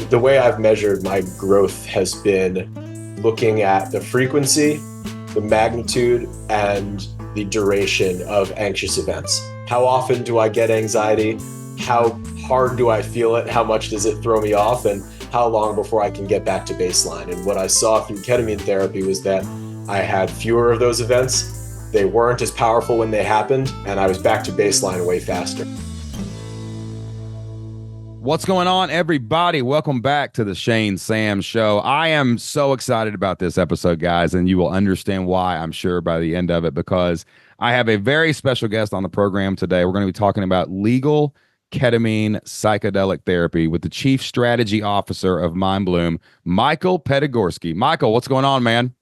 The way I've measured my growth has been looking at the frequency, the magnitude, and the duration of anxious events. How often do I get anxiety? How hard do I feel it? How much does it throw me off? And how long before I can get back to baseline? And what I saw through ketamine therapy was that I had fewer of those events. They weren't as powerful when they happened, and I was back to baseline way faster. What's going on, everybody? Welcome back to the Shane Sam Show. I am so excited about this episode, guys, and you will understand why, I'm sure, by the end of it, because I have a very special guest on the program today. We're going to be talking about legal ketamine psychedelic therapy with the Chief Strategy Officer of Mindbloom, Michael Petegorsky. Michael, what's going on, man?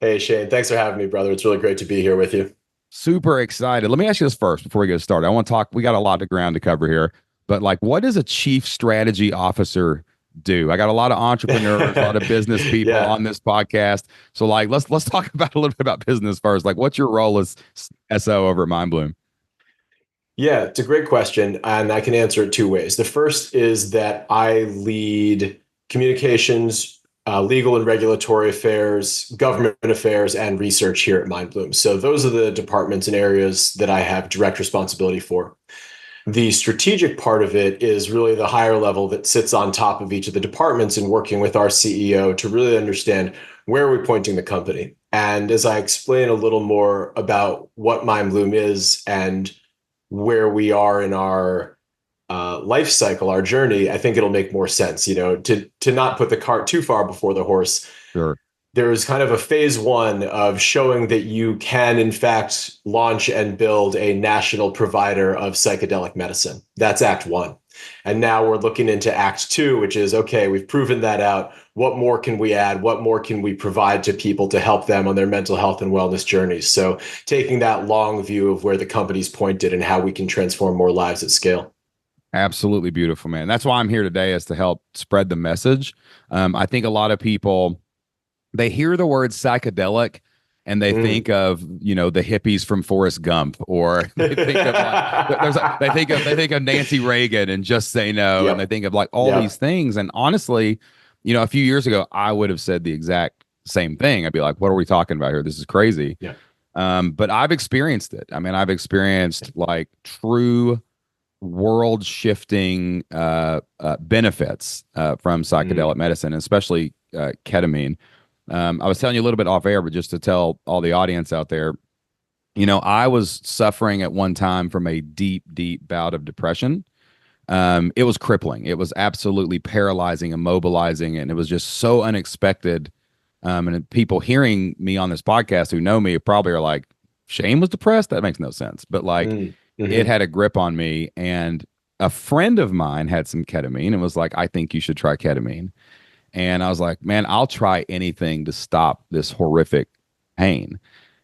Hey, Shane. Thanks for having me, brother. It's really great to be here with you. Super excited. Let me ask you this first before we get started. I want to talk. We got a lot of ground to cover here. But like, what does a chief strategy officer do? I got a lot of entrepreneurs, a lot of business people on this podcast. So like, let's talk about a little bit about business first. Like, what's your role as SO over at Mindbloom? Yeah, it's a great question, and I can answer it two ways. The first is that I lead communications, legal and regulatory affairs, government affairs, and research here at Mindbloom. So those are the departments and areas that I have direct responsibility for. The strategic part of it is really the higher level that sits on top of each of the departments and working with our CEO to really understand where we're pointing the company. And as I explain a little more about what Mindbloom is and where we are in our life cycle, our journey, I think it'll make more sense, to not put the cart too far before the horse. Sure. There's kind of a phase one of showing that you can, in fact, launch and build a national provider of psychedelic medicine. That's Act One. And now we're looking into Act Two, which is, okay, we've proven that out. What more can we add? What more can we provide to people to help them on their mental health and wellness journeys? So taking that long view of where the company's pointed and how we can transform more lives at scale. Absolutely beautiful, man. That's why I'm here today, is to help spread the message. I think a lot of people, they hear the word psychedelic and they think of, the hippies from Forrest Gump, or they think of they think of Nancy Reagan and Just Say No. Yep. And they think of like all these things. And honestly, a few years ago, I would have said the exact same thing. I'd be like, what are we talking about here? This is crazy. Yeah. But I've experienced it. I mean, I've experienced like true world shifting benefits from psychedelic medicine, especially ketamine. I was telling you a little bit off air, but just to tell all the audience out there, I was suffering at one time from a deep, deep bout of depression. It was crippling. It was absolutely paralyzing, immobilizing, and it was just so unexpected. And people hearing me on this podcast who know me probably are like, Shane was depressed? That makes no sense. But like, it had a grip on me. And a friend of mine had some ketamine and was like, I think you should try ketamine. And I was like, man, I'll try anything to stop this horrific pain.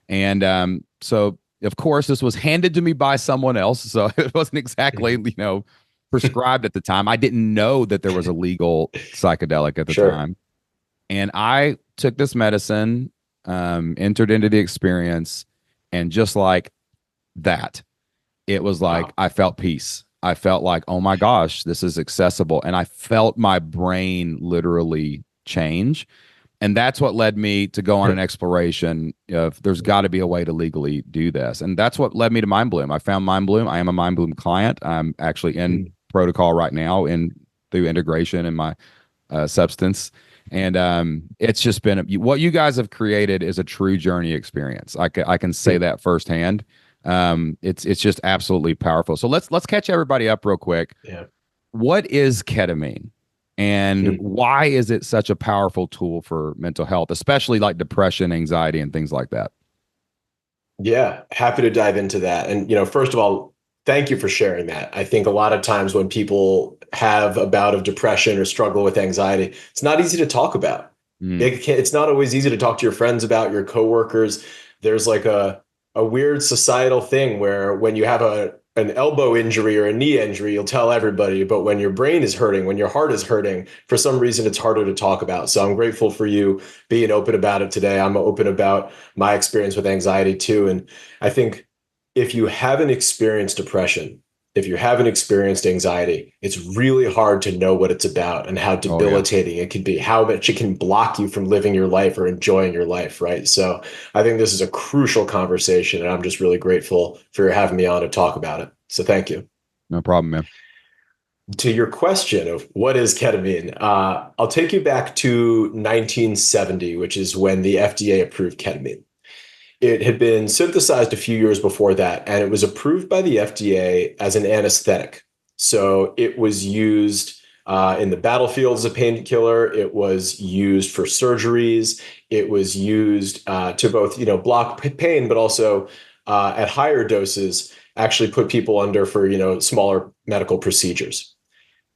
And so, of course, this was handed to me by someone else. So it wasn't exactly, prescribed at the time. I didn't know that there was a legal psychedelic at the time. And I took this medicine, entered into the experience, and just like that, it was like, I felt peace. I felt like, oh my gosh, this is accessible. And I felt my brain literally change. And that's what led me to go on an exploration of there's got to be a way to legally do this. And that's what led me to Mindbloom. I found Mindbloom. I am a Mindbloom client. I'm actually in protocol right now through integration in my substance. And it's just been what you guys have created is a true journey experience. I can say that firsthand. It's just absolutely powerful. So let's catch everybody up real quick. Yeah. What is ketamine, and why is it such a powerful tool for mental health, especially like depression, anxiety, and things like that? Yeah, happy to dive into that. And, first of all, thank you for sharing that. I think a lot of times when people have a bout of depression or struggle with anxiety, it's not easy to talk about. It's not always easy to talk to your friends about, your coworkers. There's like a weird societal thing where when you have an elbow injury or a knee injury, you'll tell everybody. But when your brain is hurting, when your heart is hurting, for some reason, it's harder to talk about. So I'm grateful for you being open about it today. I'm open about my experience with anxiety too. And I think if you haven't experienced depression, if you haven't experienced anxiety, it's really hard to know what it's about and how Oh yeah. debilitating it can be, how much it can block you from living your life or enjoying your life, right? So I think this is a crucial conversation, and I'm just really grateful for having me on to talk about it. So thank you. No problem, man. To your question of what is ketamine, I'll take you back to 1970, which is when the FDA approved ketamine. It had been synthesized a few years before that, and it was approved by the FDA as an anesthetic. So it was used in the battlefield as a painkiller. It was used for surgeries. It was used to both, block pain, but also at higher doses, actually put people under for, smaller medical procedures.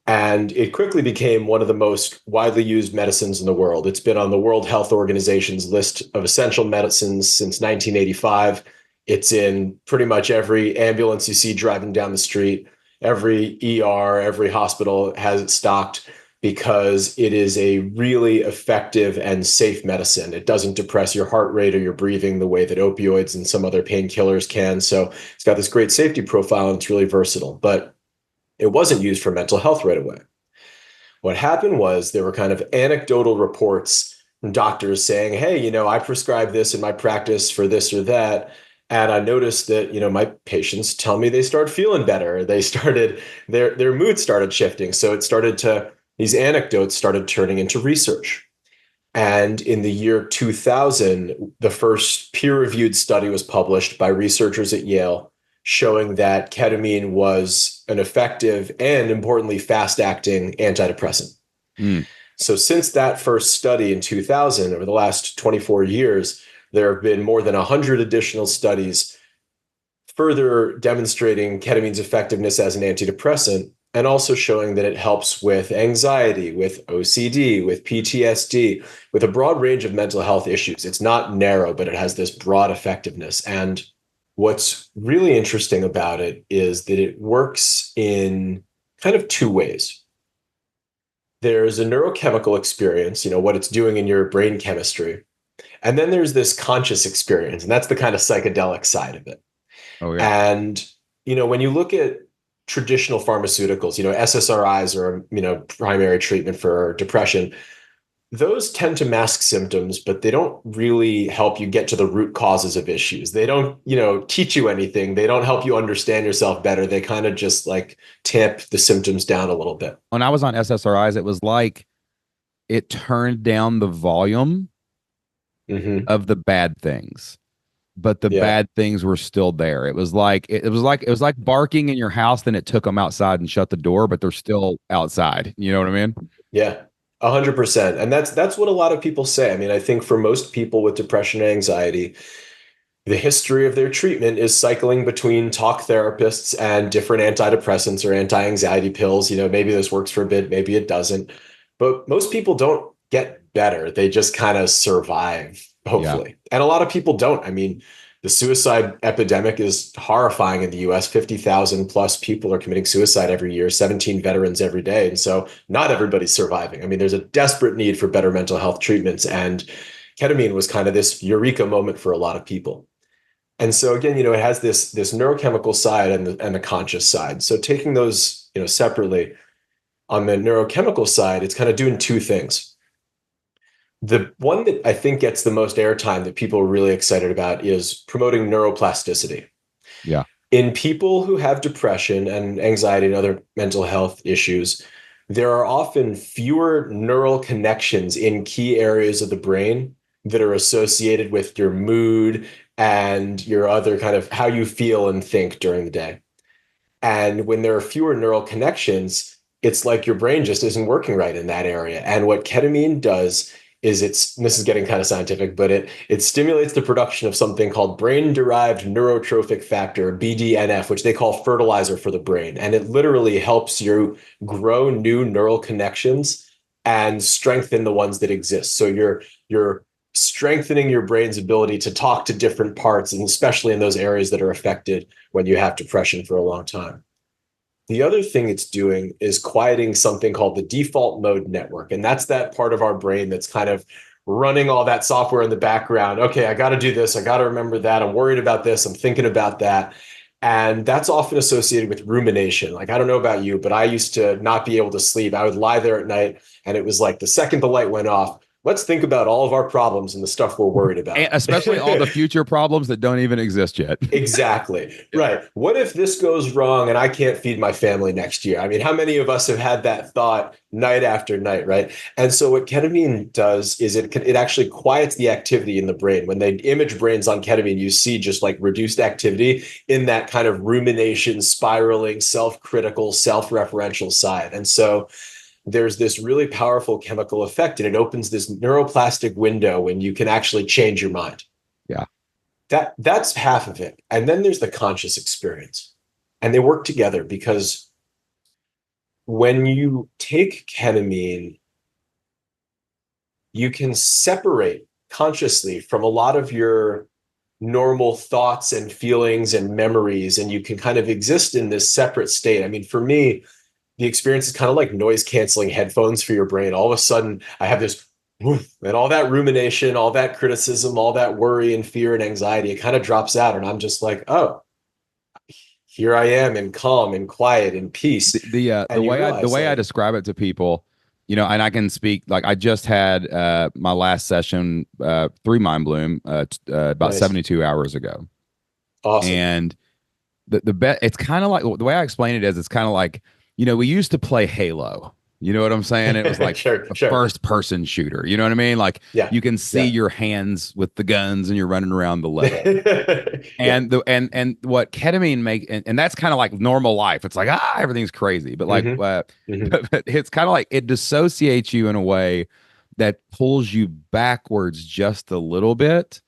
And it quickly became one of the most widely used medicines in the world. It's been on the World Health Organization's list of essential medicines since 1985. It's in pretty much every ambulance you see driving down the street. Every ER, every hospital has it stocked because it is a really effective and safe medicine. It doesn't depress your heart rate or your breathing the way that opioids and some other painkillers can. So it's got this great safety profile, and it's really versatile. But it wasn't used for mental health right away. What happened was there were kind of anecdotal reports from doctors saying, hey, I prescribe this in my practice for this or that. And I noticed that, my patients tell me they start feeling better. They started, their mood started shifting. So these anecdotes started turning into research. And in the year 2000, the first peer-reviewed study was published by researchers at Yale showing that ketamine was an effective and, importantly, fast-acting antidepressant. Mm. So since that first study in 2000, over the last 24 years, there have been more than 100 additional studies further demonstrating ketamine's effectiveness as an antidepressant, and also showing that it helps with anxiety, with OCD, with PTSD, with a broad range of mental health issues. It's not narrow, but it has this broad effectiveness. And what's really interesting about it is that it works in kind of two ways. There's a neurochemical experience, what it's doing in your brain chemistry. And then there's this conscious experience, and that's the kind of psychedelic side of it. Oh yeah. And, when you look at traditional pharmaceuticals, SSRIs are, primary treatment for depression. Those tend to mask symptoms, but they don't really help you get to the root causes of issues. They don't, teach you anything. They don't help you understand yourself better. They kind of just like tamp the symptoms down a little bit. When I was on SSRIs, it was like it turned down the volume Mm-hmm. of the bad things, but the Yeah. bad things were still there. It was like barking in your house, then it took them outside and shut the door, but they're still outside. You know what I mean? Yeah. 100%. And that's what a lot of people say. I mean, I think for most people with depression and anxiety, the history of their treatment is cycling between talk therapists and different antidepressants or anti-anxiety pills. Maybe this works for a bit, maybe it doesn't. But most people don't get better. They just kind of survive, Yeah. hopefully. And a lot of people don't. I mean, the suicide epidemic is horrifying in the US. 50,000 plus people are committing suicide every year, 17 veterans every day. And so not everybody's surviving. I mean, there's a desperate need for better mental health treatments. And ketamine was kind of this eureka moment for a lot of people. And so again, it has this neurochemical side and the conscious side. So taking those, separately, on the neurochemical side, it's kind of doing two things. The one that I think gets the most airtime that people are really excited about is promoting neuroplasticity. Yeah. In people who have depression and anxiety and other mental health issues, there are often fewer neural connections in key areas of the brain that are associated with your mood and your other kind of how you feel and think during the day. And when there are fewer neural connections, it's like your brain just isn't working right in that area. And what ketamine does is this is getting kind of scientific, but it stimulates the production of something called brain-derived neurotrophic factor, BDNF, which they call fertilizer for the brain. And it literally helps you grow new neural connections and strengthen the ones that exist. So you're strengthening your brain's ability to talk to different parts, and especially in those areas that are affected when you have depression for a long time. The other thing it's doing is quieting something called the default mode network. And that's that part of our brain that's kind of running all that software in the background. Okay, I got to do this. I got to remember that. I'm worried about this. I'm thinking about that. And that's often associated with rumination. Like, I don't know about you, but I used to not be able to sleep. I would lie there at night, and it was like the second the light went off, let's think about all of our problems and the stuff we're worried And about. especially all the future problems that don't even exist yet. Exactly. Yeah. Right. What if this goes wrong and I can't feed my family next year? I mean, how many of us have had that thought night after night, right? And so what ketamine does is it actually quiets the activity in the brain. When they image brains on ketamine, you see just like reduced activity in that kind of rumination, spiraling, self-critical, self-referential side. And so there's this really powerful chemical effect, and it opens this neuroplastic window when you can actually change your mind. Yeah. That's half of it. And then there's the conscious experience. And they work together because when you take ketamine, you can separate consciously from a lot of your normal thoughts and feelings and memories, and you can kind of exist in this separate state. I mean, for me, the experience is kind of like noise canceling headphones for your brain. All of a sudden, I have this, and all that rumination, all that criticism, all that worry and fear and anxiety, it kind of drops out. And I'm just like, oh, here I am in calm and quiet and peace. The And you way realize I like, describe it to people, and I can speak like I just had my last session through Mindbloom about nice, 72 hours ago, awesome. and the bet it's kind of like the way I explain it is it's kind of like we used to play Halo. You know what I'm saying? It was like Sure, a sure. first person shooter. You know what I mean? Like Yeah, you can see yeah. your hands with the guns and you're running around the level. Yeah. And and what ketamine and that's kind of like normal life. It's like everything's crazy, but like Hmm. Hmm. but it's kind of like it dissociates you in a way that pulls you backwards just a little bit to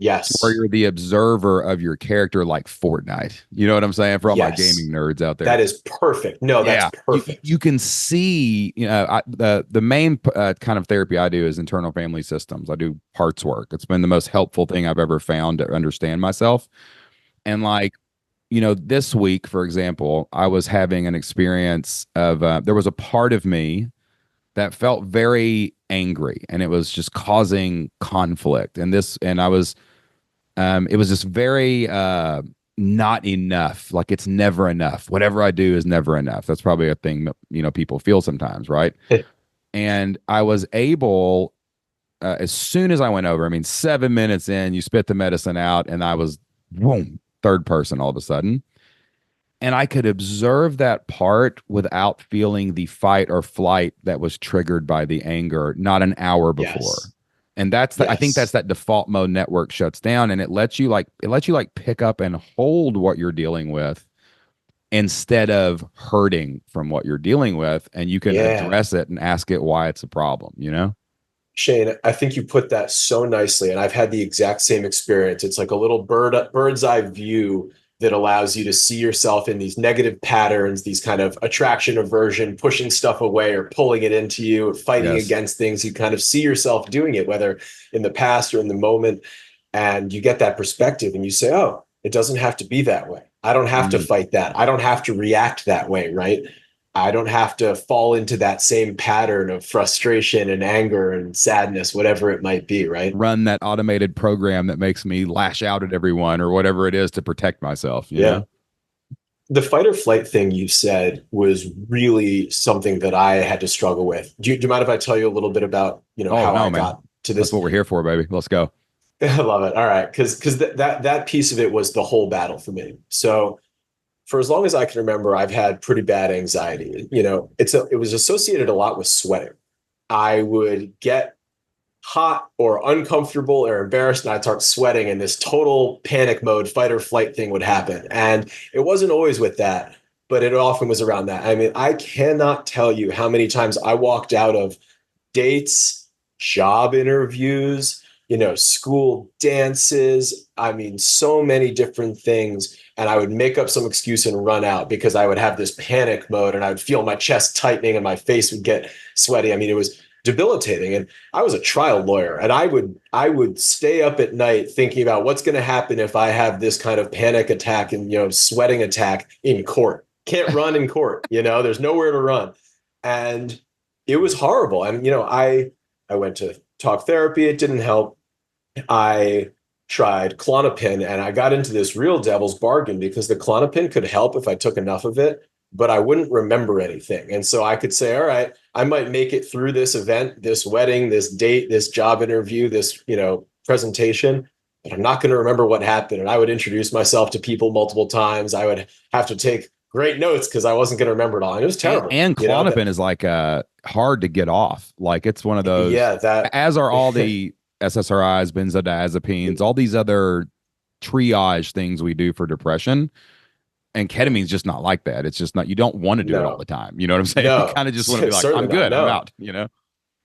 where Yes. you're the observer of your character like Fortnite. You know what I'm saying? For all my Yes. gaming nerds out there. That is perfect. No, that's Yeah, perfect. you can see, the main kind of therapy I do is internal family systems. I do parts work. It's been the most helpful thing I've ever found to understand myself. And like, this week, for example, I was having an experience of there was a part of me that felt very angry, and it was just causing conflict. And I was it was just very not enough. Like it's never enough. Whatever I do is never enough. That's probably a thing that people feel sometimes, right? And I was able, as soon as I went over, I mean, 7 minutes in, you spit the medicine out, and I was boom, third person all of a sudden. And I could observe that part without feeling the fight or flight that was triggered by the anger not an hour before. Yes. And I think that's Yes. that default mode network shuts down, and it lets you pick up and hold what you're dealing with instead of hurting from what you're dealing with, and you can Yeah. address it and ask it why it's a problem. Shane, I think you put that so nicely, and I've had the exact same experience. It's like a little bird's eye view that allows you to see yourself in these negative patterns, these kind of attraction, aversion, pushing stuff away or pulling it into you, or fighting Yes. against things. You kind of see yourself doing it, whether in the past or in the moment, and you get that perspective, and you say, "Oh, it doesn't have to be that way. I don't have to Mm. fight that. I don't have to react that way, right? I don't have to fall into that same pattern of frustration and anger and sadness, whatever it might be, right?" Run that automated program that makes me lash out at everyone or whatever it is to protect myself. Yeah. The fight or flight thing you said was really something that I had to struggle with. Do you mind if I tell you a little bit about, Oh how no, I man. got to That's this? what we're here for, baby. Let's go. I love it. All right. Because that piece of it was the whole battle for me. So for as long as I can remember, I've had pretty bad anxiety. It was associated a lot with sweating. I would get hot or uncomfortable or embarrassed, and I'd start sweating, and this total panic mode, fight or flight thing would happen. And it wasn't always with that, but it often was around that. I mean, I cannot tell you how many times I walked out of dates, job interviews, school dances. I mean, so many different things. And I would make up some excuse and run out because I would have this panic mode, and I would feel my chest tightening and my face would get sweaty. I mean, it was debilitating. And I was a trial lawyer, and I would stay up at night thinking about what's going to happen if I have this kind of panic attack and, sweating attack in court. Can't run in court, there's nowhere to run. And it was horrible. And, I went to talk therapy. It didn't help. I tried Klonopin, and I got into this real devil's bargain because the Klonopin could help if I took enough of it, but I wouldn't remember anything. And so I could say, all right, I might make it through this event, this wedding, this date, this job interview, this, presentation, but I'm not going to remember what happened. And I would introduce myself to people multiple times. I would have to take great notes because I wasn't going to remember it all. And it was terrible. And Klonopin is like hard to get off. Like it's one of those, yeah, that as are all the SSRIs, benzodiazepines, all these other triage things we do for depression. And ketamine's just not like that. It's just not, you don't want to do it all the time. You know what I'm saying? No, you kind of just want to be like, I'm good, I'm out,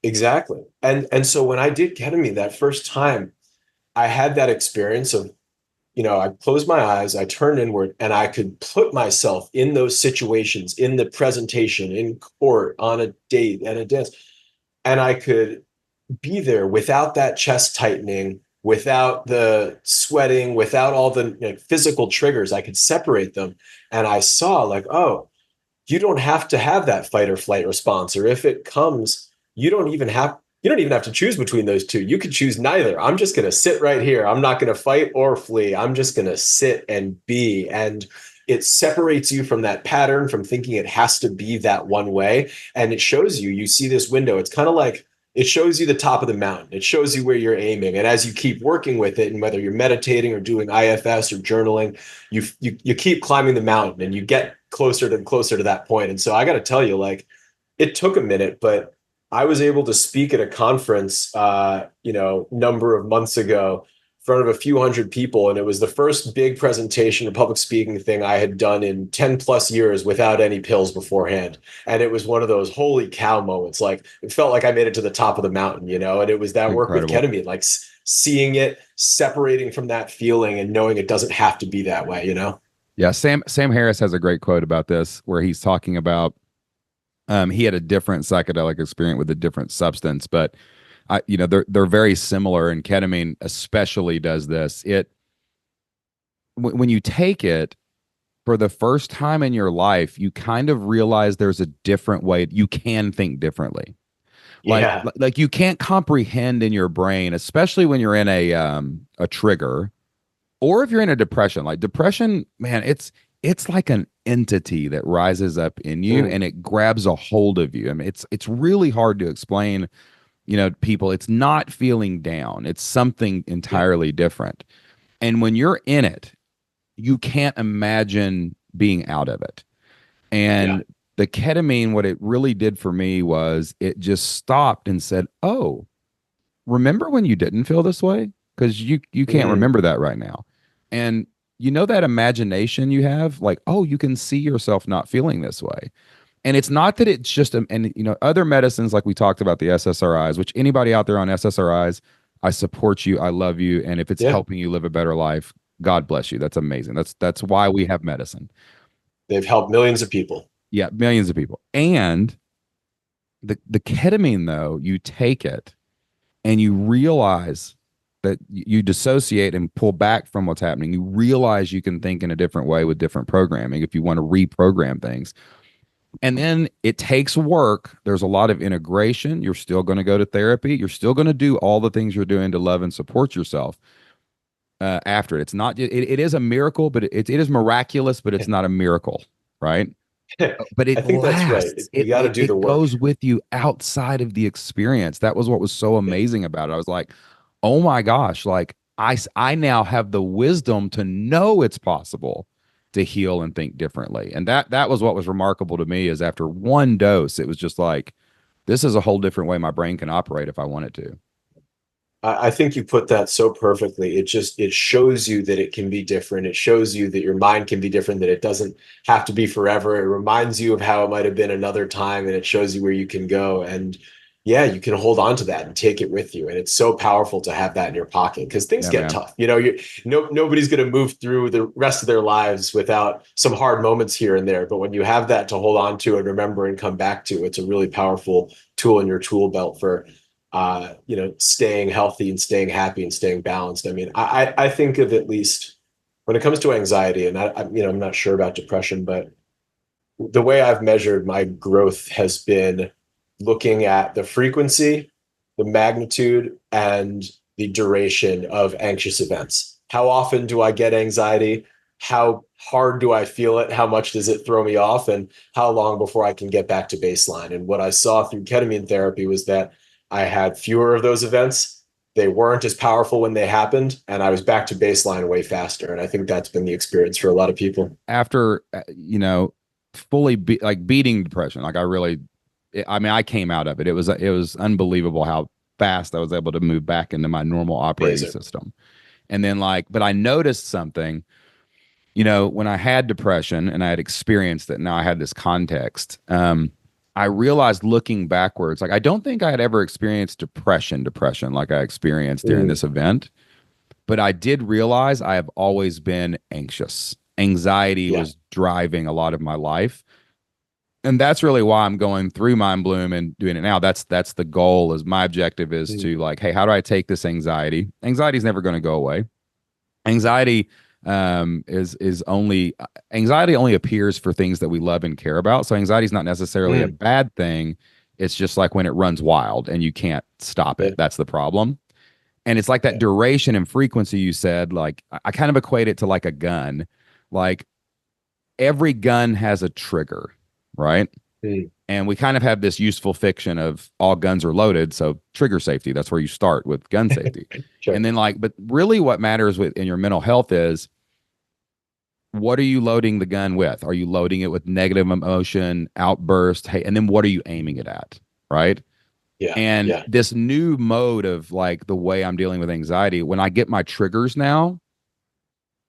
Exactly. And so when I did ketamine that first time, I had that experience of, I closed my eyes, I turned inward, and I could put myself in those situations, in the presentation, in court, on a date, at a dance, and I could be there without that chest tightening, without the sweating, without all the physical triggers. I could separate them. And I saw like, oh, you don't have to have that fight or flight response. Or if it comes, you don't even have to choose between those two. You could choose neither. I'm just going to sit right here. I'm not going to fight or flee. I'm just going to sit and be. And it separates you from that pattern, from thinking it has to be that one way. And it shows you see this window. It's kind of like, it shows you the top of the mountain. It shows you where you're aiming. And as you keep working with it, and whether you're meditating or doing IFS or journaling, you keep climbing the mountain and you get closer to that point. And so I got to tell you, like, it took a minute, but I was able to speak at a conference, number of months ago in front of a few hundred people. And it was the first big presentation or public speaking thing I had done in 10 plus years without any pills beforehand. And it was one of those holy cow moments. Like it felt like I made it to the top of the mountain, and it was that work with ketamine, like seeing it, separating from that feeling and knowing it doesn't have to be that way, Yeah. Sam Harris has a great quote about this where he's talking about, he had a different psychedelic experience with a different substance, but they're very similar, and ketamine especially does this. When you take it for the first time in your life, you kind of realize there's a different way you can think differently. Like you can't comprehend in your brain, especially when you're in a trigger, or if you're in a depression. Like depression, man, it's like an entity that rises up in you and it grabs a hold of you. I mean, it's really hard to explain. People, it's not feeling down. It's something entirely different. And when you're in it, you can't imagine being out of it. And the ketamine, what it really did for me was it just stopped and said, oh, remember when you didn't feel this way? Because you can't remember that right now. And that imagination you have, like, oh, you can see yourself not feeling this way. And it's not that it's just, other medicines, like we talked about the SSRIs, which anybody out there on SSRIs, I support you. I love you. And if it's helping you live a better life, God bless you. That's amazing. That's why we have medicine. They've helped millions of people. Yeah, millions of people. And the ketamine, though, you take it and you realize that you dissociate and pull back from what's happening. You realize you can think in a different way with different programming if you want to reprogram things. And then it takes work. There's a lot of integration. You're still going to go to therapy. You're still going to do all the things you're doing to love and support yourself after it. It's not, it is a miracle, but it is miraculous, but it's not a miracle, right? But I think lasts. that's right. You got to do the work. It goes with you outside of the experience. That was what was so amazing about it. I was like, oh my gosh, like I now have the wisdom to know it's possible to heal and think differently. And that was what was remarkable to me, is after one dose, it was just like, this is a whole different way my brain can operate if I want it to. I think you put that so perfectly. It shows you that it can be different. It shows you that your mind can be different, that it doesn't have to be forever. It reminds you of how it might have been another time, and it shows you where you can go. And yeah, you can hold on to that and take it with you. And it's so powerful to have that in your pocket, because things get tough. Nobody's going to move through the rest of their lives without some hard moments here and there. But when you have that to hold on to and remember and come back to, it's a really powerful tool in your tool belt for, staying healthy and staying happy and staying balanced. I mean, I think of, at least when it comes to anxiety, and I'm not sure about depression, but the way I've measured my growth has been looking at the frequency, the magnitude, and the duration of anxious events. How often do I get anxiety? How hard do I feel it? How much does it throw me off? And how long before I can get back to baseline? And what I saw through ketamine therapy was that I had fewer of those events. They weren't as powerful when they happened, and I was back to baseline way faster. And I think that's been the experience for a lot of people. After, fully beating depression, like I mean, I came out of it. It was unbelievable how fast I was able to move back into my normal operating Amazing. system. And then but I noticed something, when I had depression and I had experienced it, now I had this context. I realized looking backwards, like I don't think I had ever experienced depression like I experienced during this event, but I did realize I have always been anxious. Anxiety Yeah. was driving a lot of my life. And that's really why I'm going through Mindbloom and doing it now. That's the goal. Is my objective is Mm. to hey, how do I take this anxiety? Anxiety is never going to go away. Anxiety is only anxiety only appears for things that we love and care about. So anxiety is not necessarily a Mm. bad thing. It's just like when it runs wild and you can't stop Yeah. it. That's the problem. And it's like that Yeah. duration and frequency you said. Like I kind of equate it to like a gun. Like every gun has a trigger, right? Mm. And we kind of have this useful fiction of all guns are loaded. So trigger safety, that's where you start with gun safety. Sure. And then but really what matters in your mental health is, what are you loading the gun with? Are you loading it with negative emotion, outburst? Hey, and then what are you aiming it at? Right. Yeah. And Yeah. this new mode of the way I'm dealing with anxiety, when I get my triggers now,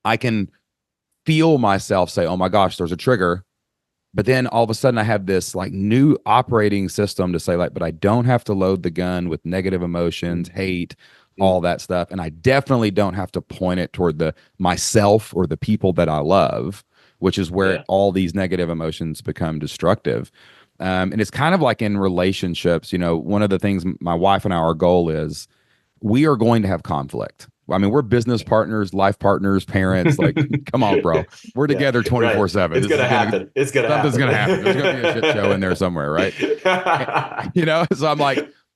I can feel myself say, oh my gosh, there's a trigger. But then all of a sudden I have this new operating system to say but I don't have to load the gun with negative emotions, hate, all that stuff. And I definitely don't have to point it toward the myself or the people that I love, which is where Yeah. all these negative emotions become destructive. And it's kind of like in relationships, one of the things my wife and I, our goal is we are going to have conflict. I mean, we're business partners, life partners, parents. Come on, bro. We're Yeah. together Right. 24/7. It's This gonna is happen. It's gonna something's happen. gonna happen. There's gonna be a shit show in there somewhere, right? So I'm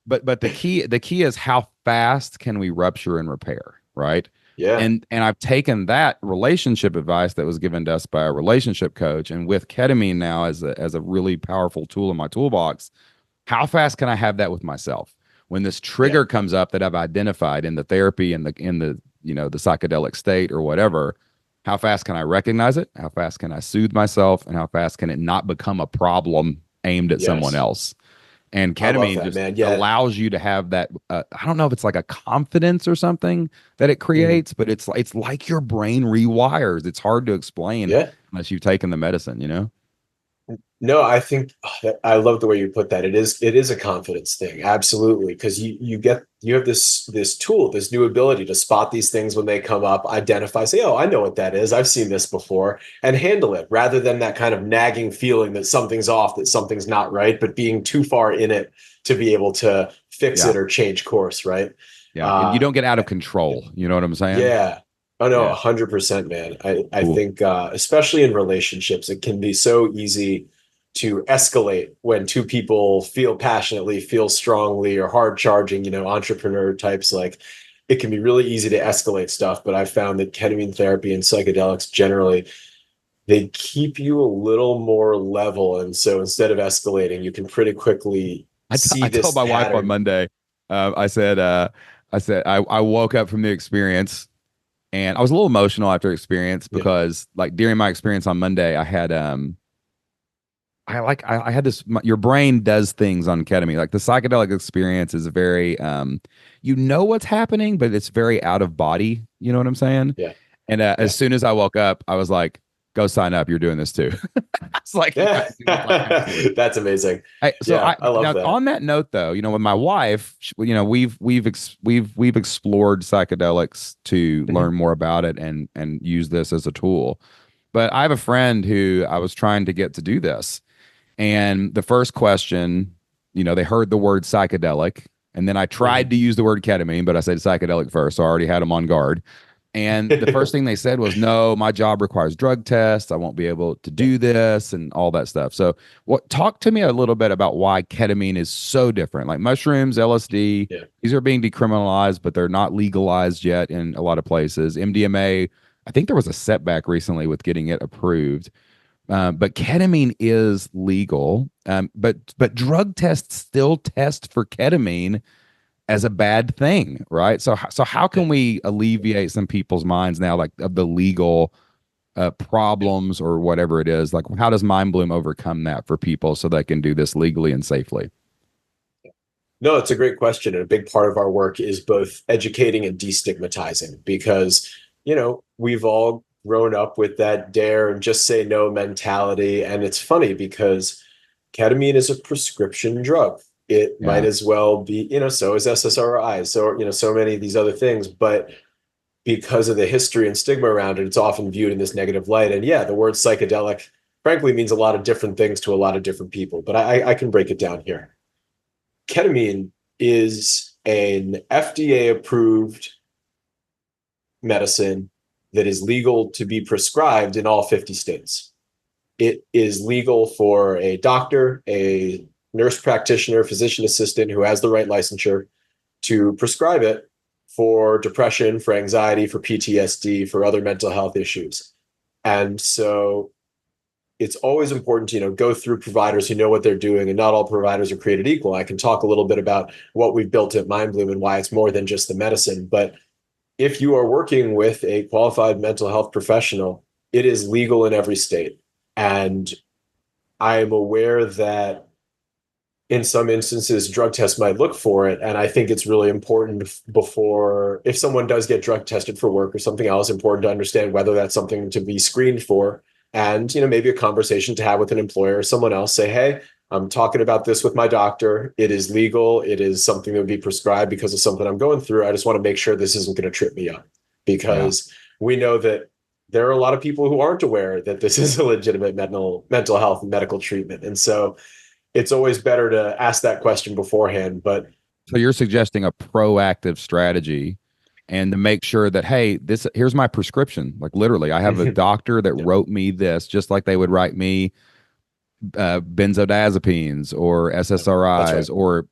but the key is how fast can we rupture and repair, right? Yeah. And I've taken that relationship advice that was given to us by a relationship coach, and with ketamine now as a really powerful tool in my toolbox, how fast can I have that with myself? When this Yeah. trigger comes up that I've identified in the therapy and the the psychedelic state or whatever, how fast can I recognize it? How fast can I soothe myself? And how fast can it not become a problem aimed at someone Yes. else? And I love ketamine that, just man. Yeah. allows you to have that. I don't know if it's like a confidence or something that it Mm. creates, but it's like your brain rewires. It's hard to explain Yeah. unless you've taken the medicine. No, I think I love the way you put that. It is a confidence thing, absolutely, because you have this tool, this new ability to spot these things when they come up, identify, say, oh, I know what that is. I've seen this before, and handle it rather than that kind of nagging feeling that something's off, that something's not right, but being too far in it to be able to fix Yeah, it or change course, right? yeah. And you Uh, don't get out of control. You know what I'm saying? yeah. Oh no, Yeah. 100%, man. I Cool. think especially in relationships, it can be so easy to escalate when two people feel passionately, feel strongly, or hard charging, entrepreneur types. Like it can be really easy to escalate stuff. But I've found that ketamine therapy and psychedelics generally, they keep you a little more level. And so instead of escalating, you can pretty quickly see I told this my wife on pattern. Monday. I woke up from the experience and I was a little emotional after experience Yeah. because during my experience on Monday, I had I had this. Your brain does things on ketamine. Like the psychedelic experience is very what's happening, but it's very out of body. You know what I'm saying? Yeah. And Yeah. as soon as I woke up, I was like, "Go sign up. You're doing this too." It's like, yeah, Yeah. it was like absolutely. That's amazing. So Yeah. I love now that. on that note though, with my wife, we've explored psychedelics to Mhm. learn more about it and use this as a tool. But I have a friend who I was trying to get to do this. And the first question, they heard the word psychedelic. And then I tried Mhm. to use the word ketamine, but I said psychedelic first. So I already had them on guard. And the first thing they said was, no, my job requires drug tests. I won't be able to Yeah. do this and all that stuff. So, talk to me a little bit about why ketamine is so different. Like mushrooms, LSD, Yeah. these are being decriminalized, but they're not legalized yet in a lot of places. MDMA, I think there was a setback recently with getting it approved. But ketamine is legal. But drug tests still test for ketamine as a bad thing, right? So how Yeah. can we alleviate some people's minds now, like of the legal Yeah. problems or whatever it is? Like, how does Mindbloom overcome that for people so they can do this legally and safely? No, it's a great question. And a big part of our work is both educating and destigmatizing because, we've all grown up with that dare and just say no mentality. And it's funny because ketamine is a prescription drug. It might Yeah, as well be, so is SSRIs, so, so many of these other things. But because of the history and stigma around it, it's often viewed in this negative light. And yeah, the word psychedelic, frankly, means a lot of different things to a lot of different people. But I can break it down here. Ketamine is an FDA approved medicine that is legal to be prescribed in all 50 states. It is legal for a doctor, a nurse practitioner, physician assistant who has the right licensure to prescribe it for depression, for anxiety, for PTSD, for other mental health issues. And so it's always important to go through providers who know what they're doing, and not all providers are created equal. I can talk a little bit about what we've built at Mindbloom and why it's more than just the medicine. But if you are working with a qualified mental health professional, it is legal in every state. And I'm aware that in some instances, drug tests might look for it. And I think it's really important before, if someone does get drug tested for work or something else, important to understand whether that's something to be screened for. And, maybe a conversation to have with an employer or someone else, say, hey, I'm talking about this with my doctor. It is legal. It is something that would be prescribed because of something I'm going through. I just want to make sure this isn't going to trip me up, yeah. because we know that there are a lot of people who aren't aware that this is a legitimate mental health and medical treatment. And so it's always better to ask that question beforehand. But So you're suggesting a proactive strategy and to make sure that, hey, this here's my prescription. Like literally, I have a doctor that yeah, wrote me this, just like they would write me benzodiazepines or yeah, that's right. SSRIs or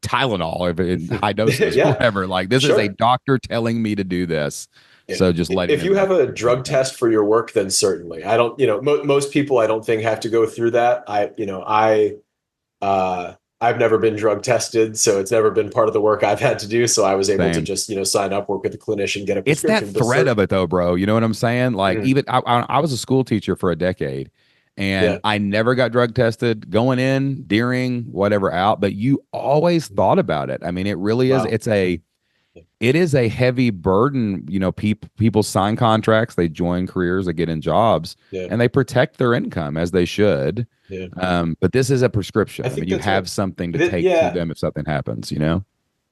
Tylenol if in high doses or Yeah, whatever. Like this is a sure. doctor telling me to do this. Yeah. So just letting If them you know. have a Okay. drug test for your work, then certainly. I don't, most people I don't think have to go through that. I've never been drug tested, so it's never been part of the work I've had to do. So I was able to Same. just, sign up, work with a clinician, get a It's that prescription. But threat of it though, bro. You know what I'm saying? Like Mhm. even I was a school teacher for a decade and Yeah, I never got drug tested going in, during, whatever out, but you always thought about it. I mean, it really is. wow, It is a heavy burden. People sign contracts, they join careers, they get in jobs, yeah, and they protect their income as they should. yeah. But this is a prescription. I I mean, think you that's right. have something to take to Yeah, them if something happens, you know?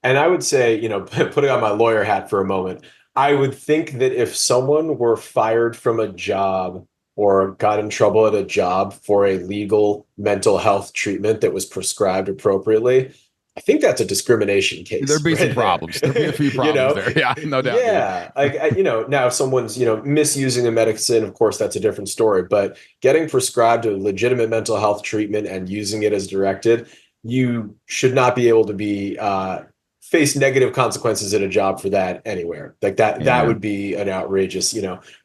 and I would say, putting on my lawyer hat for a moment, I would think that if someone were fired from a job or got in trouble at a job for a legal mental health treatment that was prescribed appropriately, I think that's a discrimination There'd case be some right there. problems. There'd be a few problems there. Yeah, no doubt, dude. Yeah, like now if someone's misusing a medicine, of course that's a different story. But getting prescribed a legitimate mental health treatment and using it as directed, you should not be able to be face negative consequences at a job for that anywhere. Like that Amen. would be an outrageous,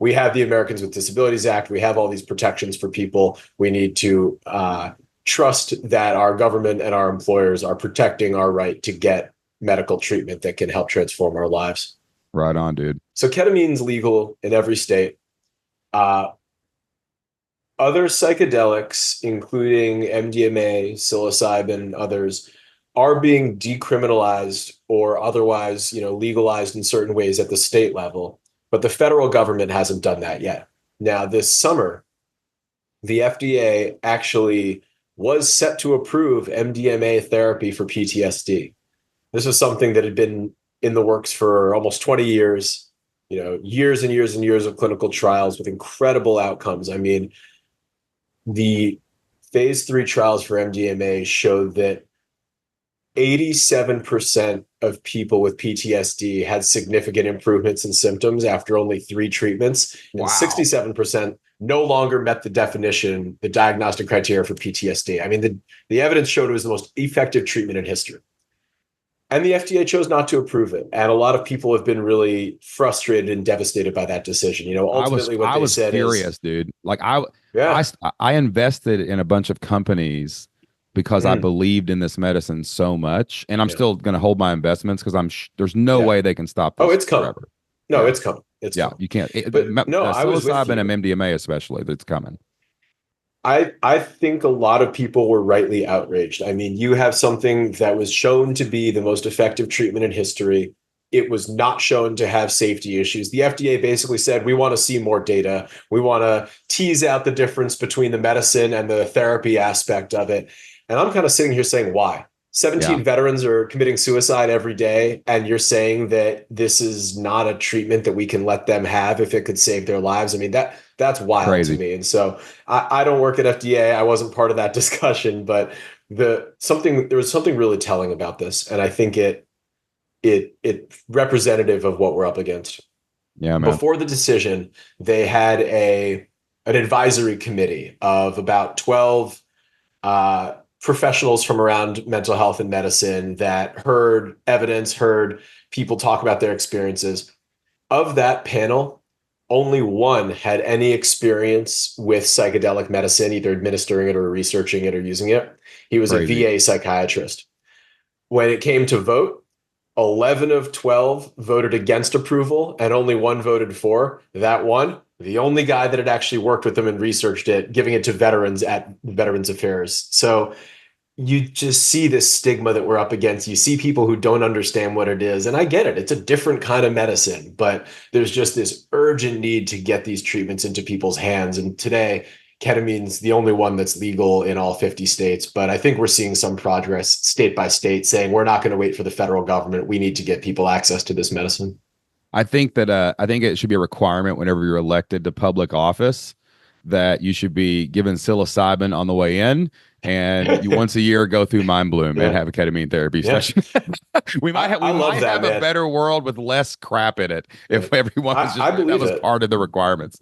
we have the Americans with Disabilities Act, we have all these protections for people. We need to trust that our government and our employers are protecting our right to get medical treatment that can help transform our lives. Right on, dude. So ketamine's legal in every state. Uh, Other psychedelics, including MDMA, psilocybin, others, are being decriminalized or otherwise, legalized in certain ways at the state level, but the federal government hasn't done that yet. Now, this summer, the FDA actually was set to approve MDMA therapy for PTSD. This was something that had been in the works for almost 20 years, years and years and years of clinical trials with incredible outcomes. I mean, the phase 3 trials for MDMA showed that 87% of people with PTSD had significant improvements in symptoms after only 3 treatments, and Wow. 67% no longer met the definition, the diagnostic criteria for PTSD. I mean, the evidence showed it was the most effective treatment in history. And the FDA chose not to approve it. And a lot of people have been really frustrated and devastated by that decision. Ultimately what I they was said is, furious, dude. Like yeah, I invested in a bunch of companies because I mm, believed in this medicine so much, and I'm yeah, still going to hold my investments because there's no yeah. way they can stop Oh, this it's coming. forever. No, Yeah, it's coming. It's yeah, coming. you can't. But no, I was with Psilocybin and you. MDMA especially, that's coming. I think a lot of people were rightly outraged. I mean, you have something that was shown to be the most effective treatment in history. It was not shown to have safety issues. The FDA basically said, we want to see more data. We want to tease out the difference between the medicine and the therapy aspect of it. And I'm kind of sitting here saying, why? Yeah, 17 veterans are committing suicide every day, and you're saying that this is not a treatment that we can let them have if it could save their lives. I mean, that's wild to crazy. me. And so I don't work at FDA. I wasn't part of that discussion, but there was something really telling about this, and I think it representative of what we're up against. Yeah, man. Before the decision, they had an advisory committee of about 12 professionals from around mental health and medicine that heard evidence, heard people talk about their experiences. Of that panel, only one had any experience with psychedelic medicine, either administering it or researching it or using it. He was a Crazy. VA psychiatrist. When it came to vote, 11 of 12 voted against approval and only one voted for. That one, the only guy that had actually worked with them and researched it, giving it to veterans at Veterans Affairs. So you just see this stigma that we're up against. You see people who don't understand what it is. And I get it. It's a different kind of medicine, but there's just this urgent need to get these treatments into people's hands. And today, ketamine's the only one that's legal in all 50 states. But I think we're seeing some progress state by state saying we're not going to wait for the federal government. We need to get people access to this medicine. I think it should be a requirement whenever you're elected to public office that you should be given psilocybin on the way in, and you once a year go through Mindbloom and Yeah. have a ketamine therapy Yeah. session. We I love might that, have a man. better world with less crap in it if everyone was just I that believe was it. part of the requirements.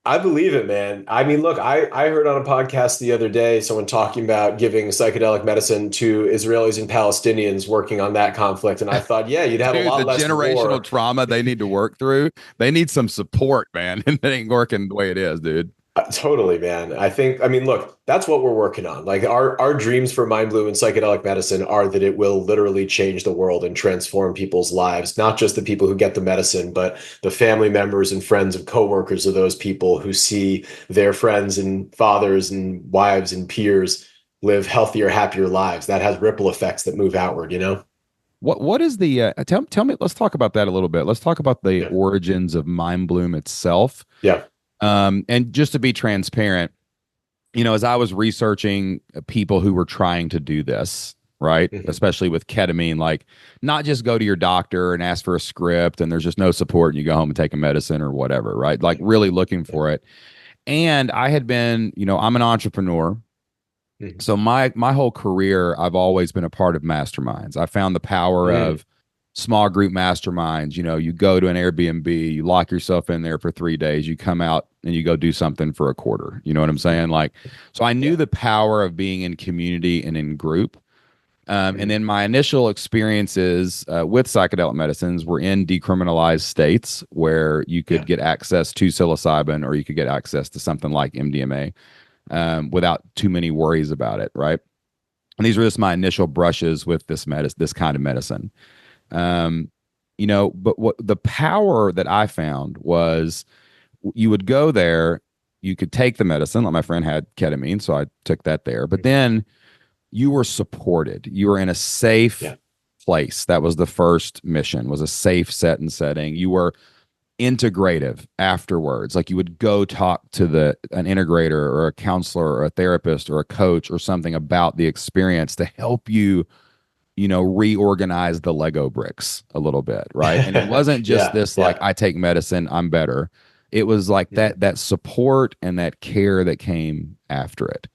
I believe it, man. I mean, look, I heard on a podcast the other day someone talking about giving psychedelic medicine to Israelis and Palestinians working on that conflict. And I thought, yeah, you'd have a Dude, the lot less generational war. trauma they need to work through, they need some support, man. And it ain't working the way it is, dude. Totally, man. I mean, look, that's what we're working on. Like our dreams for Mindbloom and psychedelic medicine are that it will literally change the world and transform people's lives, not just the people who get the medicine, but the family members and friends and coworkers of those people who see their friends and fathers and wives and peers live healthier, happier lives. That has ripple effects that move outward, you know? What is the tell me, let's talk about that a little bit. Let's talk about the Yeah. origins of Mindbloom itself. Yeah. And just to be transparent, as I was researching people who were trying to do this, right, Hmm. especially with ketamine, like not just go to your doctor and ask for a script and there's just no support and you go home and take a medicine or whatever, right? Like really looking for it. And I had been, I'm an entrepreneur. Hmm. So my whole career, I've always been a part of masterminds. I found the power Hmm. of small group masterminds. You go to an Airbnb, you lock yourself in there for 3 days, you come out and you go do something for a quarter. You know what I'm saying? Like, so I knew Yeah. the power of being in community and in group. And Hmm. then my initial experiences with psychedelic medicines were in decriminalized states where you could Yeah. get access to psilocybin or you could get access to something like MDMA without too many worries about it, right? And these were just my initial brushes with this kind of medicine. Um, but what the power that I found was you would go there, you could take the medicine. Like my friend had ketamine, so I took that there. But then you were supported. You were in a safe Yeah. place. That was the first mission, was a safe set and setting. You were integrative afterwards. Like you would go talk to an integrator or a counselor or a therapist or a coach or something about the experience to help you, reorganize the Lego bricks a little bit, right? And it wasn't just Yeah. this like Yeah. I take medicine, I'm better. It was like Mhm. that support and that care that came after it.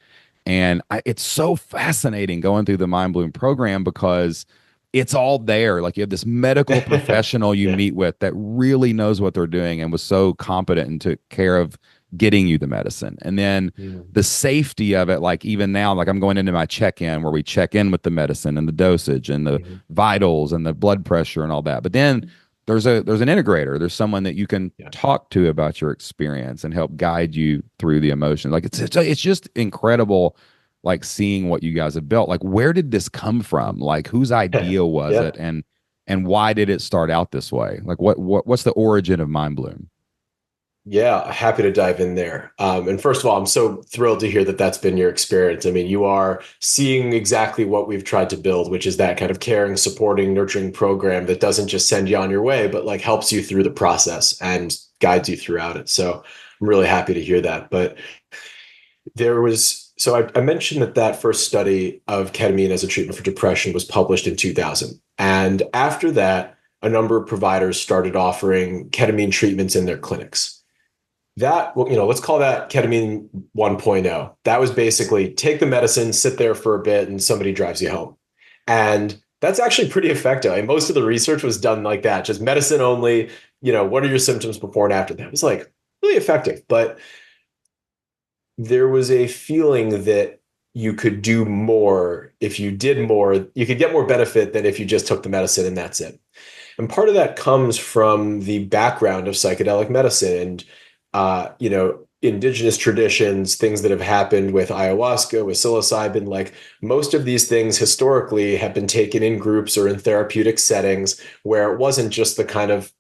And it's so fascinating going through the Mindbloom program because it's all there. Like you have this medical professional you Yeah. meet with that really knows what they're doing and was so competent and took care of getting you the medicine. And then Mm. the safety of it, like even now, like I'm going into my check-in where we check in with the medicine and the dosage and the Mhm. vitals and the blood pressure and all that. But then there's an integrator. There's someone that you can Yeah. talk to about your experience and help guide you through the emotions. Like it's just incredible, like seeing what you guys have built. Like where did this come from? Like whose idea was Yeah. it, and why did it start out this way? Like what's the origin of Mindbloom? Yeah, happy to dive in there. And first of all, I'm so thrilled to hear that that's been your experience. I mean, you are seeing exactly what we've tried to build, which is that kind of caring, supporting, nurturing program that doesn't just send you on your way, but like helps you through the process and guides you throughout it. So I'm really happy to hear that. But so I mentioned that first study of ketamine as a treatment for depression was published in 2000. And after that, a number of providers started offering ketamine treatments in their clinics. That, well, let's call that ketamine 1.0. That was basically take the medicine, sit there for a bit, and somebody drives you home. And that's actually pretty effective. I mean, most of the research was done like that, just medicine only. What are your symptoms before and after? That was like really effective. But there was a feeling that you could do more. If you did more, you could get more benefit than if you just took the medicine and that's it. And part of that comes from the background of psychedelic medicine and, indigenous traditions, things that have happened with ayahuasca, with psilocybin. Like most of these things historically have been taken in groups or in therapeutic settings where it wasn't just the kind of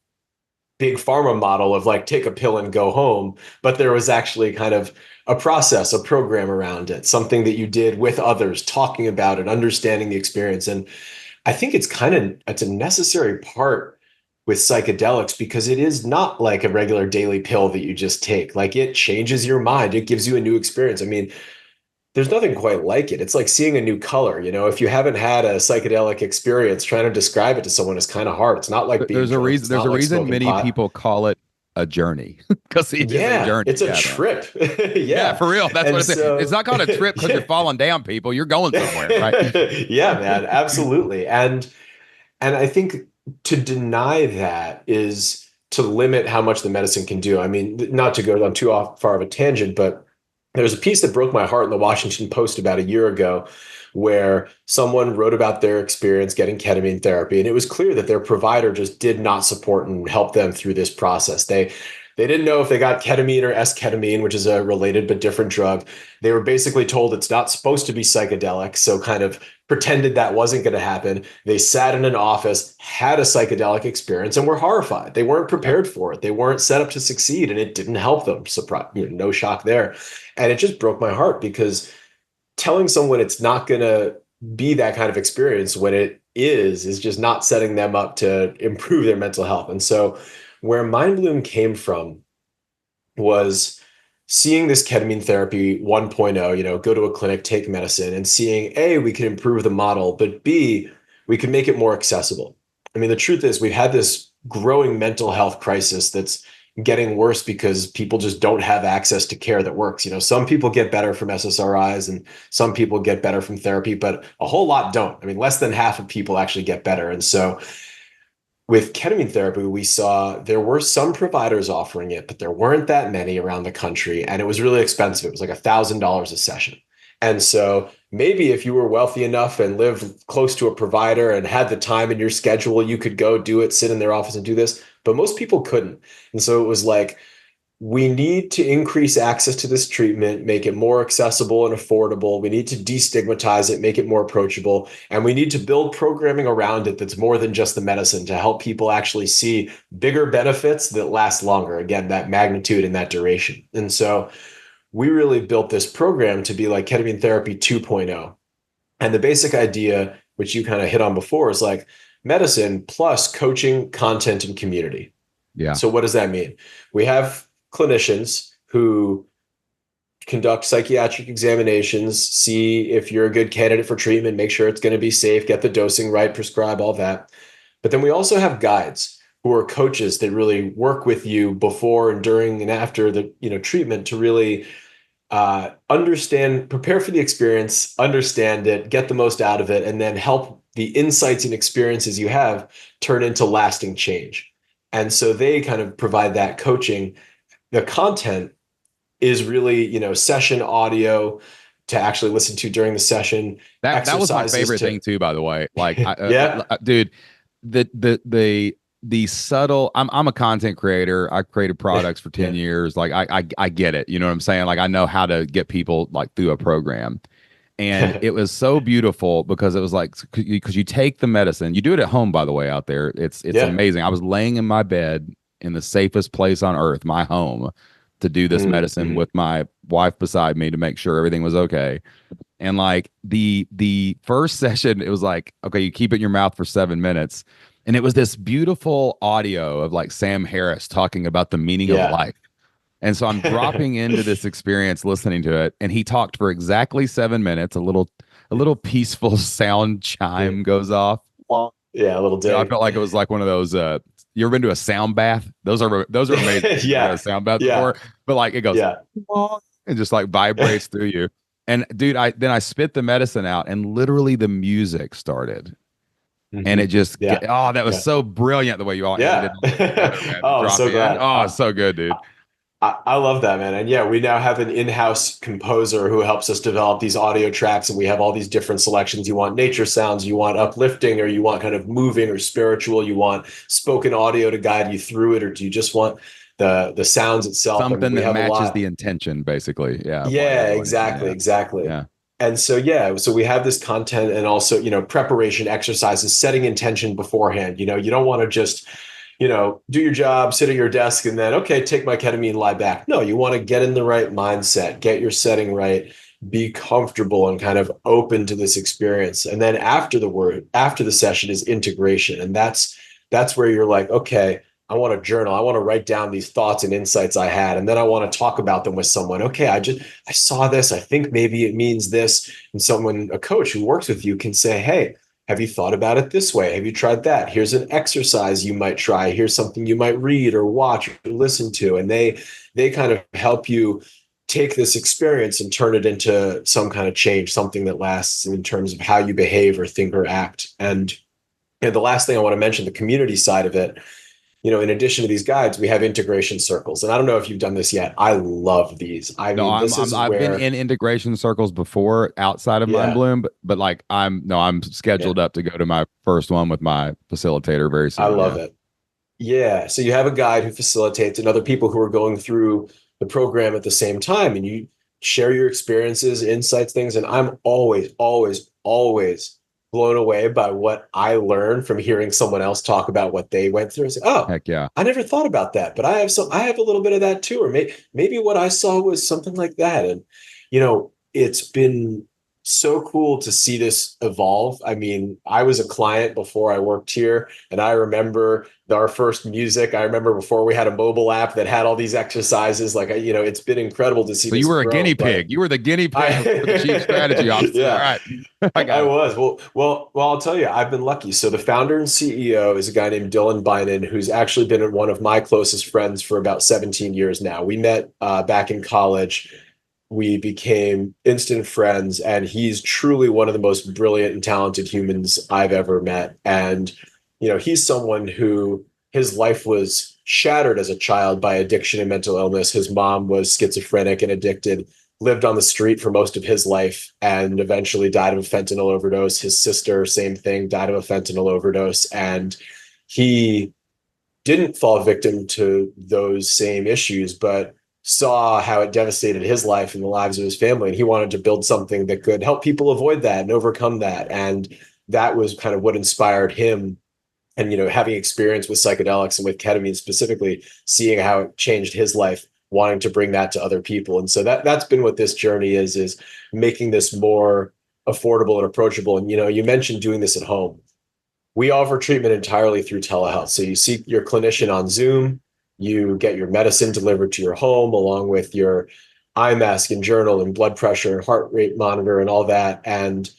big pharma model of like take a pill and go home, but there was actually kind of a process, a program around it, something that you did with others, talking about it, understanding the experience. And I think it's a necessary part with psychedelics because it is not like a regular daily pill that you just take. Like it changes your mind. It gives you a new experience. I mean, there's nothing quite like it. It's like seeing a new color. If you haven't had a psychedelic experience, trying to describe it to someone is kind of hard. It's not like being There's a drunk. reason. It's There's not a like reason smoking many pot. people call it a journey because it is a Yeah, journey. it's a Yeah, man. trip. Yeah, Yeah. for real. That's what And it's. It's so, not called a trip because you're yeah. falling down, people. You're going somewhere, right? Yeah, man, absolutely. And I think to deny that is to limit how much the medicine can do. I mean, not to go on too far of a tangent, but there was a piece that broke my heart in the Washington Post about a year ago where someone wrote about their experience getting ketamine therapy. And it was clear that their provider just did not support and help them through this process. They didn't know if they got ketamine or S-ketamine, which is a related but different drug. They were basically told it's not supposed to be psychedelic, so kind of pretended that wasn't going to happen. They sat in an office, had a psychedelic experience, and were horrified. They weren't Yeah. prepared for it. They weren't set up to succeed, and it didn't help them. Surprise, no shock there. And it just broke my heart because telling someone it's not going to be that kind of experience when it is just not setting them up to improve their mental health. And so where Mindbloom came from was seeing this ketamine therapy 1.0, go to a clinic, take medicine, and seeing A, we can improve the model, but B, we can make it more accessible. I mean, the truth is, we've had this growing mental health crisis that's getting worse because people just don't have access to care that works. Some people get better from SSRIs and some people get better from therapy, but a whole lot don't. I mean, less than half of people actually get better. And so with ketamine therapy, we saw there were some providers offering it, but there weren't that many around the country. And it was really expensive. It was like $1,000 a session. And so maybe if you were wealthy enough and lived close to a provider and had the time in your schedule, you could go do it, sit in their office and do this. But most people couldn't. And so it was like, we need to increase access to this treatment, make it more accessible and affordable. We need to destigmatize it, make it more approachable. And we need to build programming around it that's more than just the medicine to help people actually see bigger benefits that last longer. Again, that magnitude and that duration. And so we really built this program to be like ketamine therapy 2.0. And the basic idea, which you kind of hit on before, is like medicine plus coaching, content, and community. Yeah. So what does that mean? We have clinicians who conduct psychiatric examinations, see if you're a good candidate for treatment, make sure it's going to be safe, get the dosing right, prescribe all that. But then we also have guides who are coaches that really work with you before and during and after the treatment to really prepare for the experience, understand it, get the most out of it, and then help the insights and experiences you have turn into lasting change. And so they kind of provide that coaching. The content is really, session audio to actually listen to during the session, That was my exercises favorite to, thing too, by the way. Like, yeah, dude, the subtle. I'm a content creator. I created products for 10 yeah, years. Like, I get it. You know what I'm saying? Like, I know how to get people like through a program. And it was so beautiful because it was like, because you take the medicine, you do it at home, by the way, out there. It's yeah, amazing. I was laying in my bed in the safest place on earth, my home, to do this medicine mm-hmm. with my wife beside me to make sure everything was okay. And like the first session, it was like, okay, you keep it in your mouth for 7 minutes. And it was this beautiful audio of like Sam Harris talking about the meaning of Yeah. life. And so I'm dropping into this experience listening to it. And he talked for exactly 7 minutes. A little peaceful sound Yeah. chime goes off. Yeah, a little You know, I ding. felt like it was like one of those you ever been to a sound bath? Those are amazing. If you've never had a Yeah, sound bath yeah, before. But like it goes yeah. and just like vibrates through you. And dude, I spit the medicine out and literally the music started. And Hmm. it just Yeah, oh, that was yeah, so brilliant the way you all ended it yeah. all together, man. The Oh, I'm drop so in. glad. Oh, it's so good, dude. I love that, man. And yeah, we now have an in-house composer who helps us develop these audio tracks, and we have all these different selections. You want nature sounds, you want uplifting, or you want kind of moving or spiritual, you want spoken audio to guide you through it, or do you just want the sounds itself? And Something we that have a matches lot. the intention, basically. Yeah, of why you're Yeah, doing it. exactly, Yeah. exactly. Yeah. And so yeah, so we have this content and also, preparation exercises, setting intention beforehand. You don't want to just, do your job, sit at your desk and then, okay, take my ketamine, lie back. No, you want to get in the right mindset, get your setting right, be comfortable and kind of open to this experience. And then after the session is integration. And that's where you're like, okay, I want to journal. I want to write down these thoughts and insights I had. And then I want to talk about them with someone. Okay, I saw this. I think maybe it means this. And a coach who works with you can say, hey, have you thought about it this way? Have you tried that? Here's an exercise you might try. Here's something you might read or watch or listen to. And they kind of help you take this experience and turn it into some kind of change, something that lasts in terms of how you behave or think or act. And the last thing I want to mention, the community side of it, in addition to these guides, we have integration circles. And I don't know if you've done this yet. I love these. I No, mean, this is I've been where, in integration circles before outside of yeah, Mindbloom, but like I'm yeah, scheduled up to go to my first one with my facilitator very I soon. love Yeah. it. Yeah. So you have a guide who facilitates and other people who are going through the program at the same time, and you share your experiences, insights, things. And I'm always, always, always blown away by what I learned from hearing someone else talk about what they went through. I say, oh, Heck yeah. I never thought about that, but I have a little bit of that too. Or maybe what I saw was something like that. And, it's been so cool to see this evolve. I mean, I was a client before I worked here, and I remember our first music. I remember before we had a mobile app that had all these exercises. Like, it's been incredible to see So you this were a grow. guinea But pig. You were the guinea pig for the chief strategy I, officer. All yeah, right. I I got it. was. Well, I'll tell you, I've been lucky. So the founder and CEO is a guy named Dylan Binen, who's actually been one of my closest friends for about 17 years now. We met back in college. We became instant friends, and he's truly one of the most brilliant and talented humans I've ever met. And, he's someone who his life was shattered as a child by addiction and mental illness. His mom was schizophrenic and addicted, lived on the street for most of his life, and eventually died of a fentanyl overdose. His sister, same thing, died of a fentanyl overdose. And he didn't fall victim to those same issues, but saw how it devastated his life and the lives of his family. And he wanted to build something that could help people avoid that and overcome that. And that was kind of what inspired him. And, having experience with psychedelics and with ketamine specifically, seeing how it changed his life, wanting to bring that to other people. And so that's been what this journey is making this more affordable and approachable. And, you mentioned doing this at home. We offer treatment entirely through telehealth. So you see your clinician on Zoom, you get your medicine delivered to your home along with your eye mask and journal and blood pressure and heart rate monitor and all that. And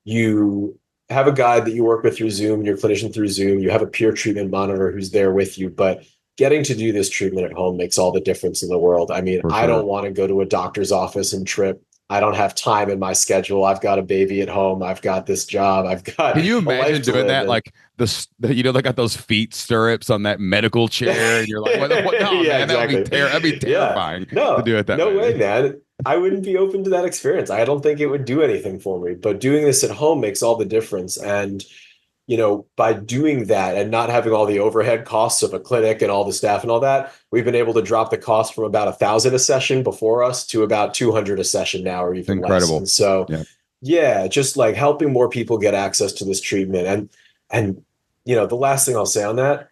you have a guide that you work with through Zoom, your clinician through Zoom, you have a peer treatment monitor who's there with you, but getting to do this treatment at home makes all the difference in the world. I mean, For I sure. don't want to go to a doctor's office and trip. I don't have time in my schedule. I've got a baby at home. I've got this job. I've got Can you a life imagine to doing live. that? And Like they got those feet stirrups on that medical chair, and you're like, what? No, yeah, man, exactly. that'd be Yeah. terrifying to No, do it that no way, way. man. I wouldn't be open to that experience. I don't think it would do anything for me. But doing this at home makes all the difference. And by doing that and not having all the overhead costs of a clinic and all the staff and all that, we've been able to drop the cost from about 1,000 a session before us to about 200 a session now, or even less. Incredible. And so, Yeah. yeah, just like helping more people get access to this treatment. And the last thing I'll say on that,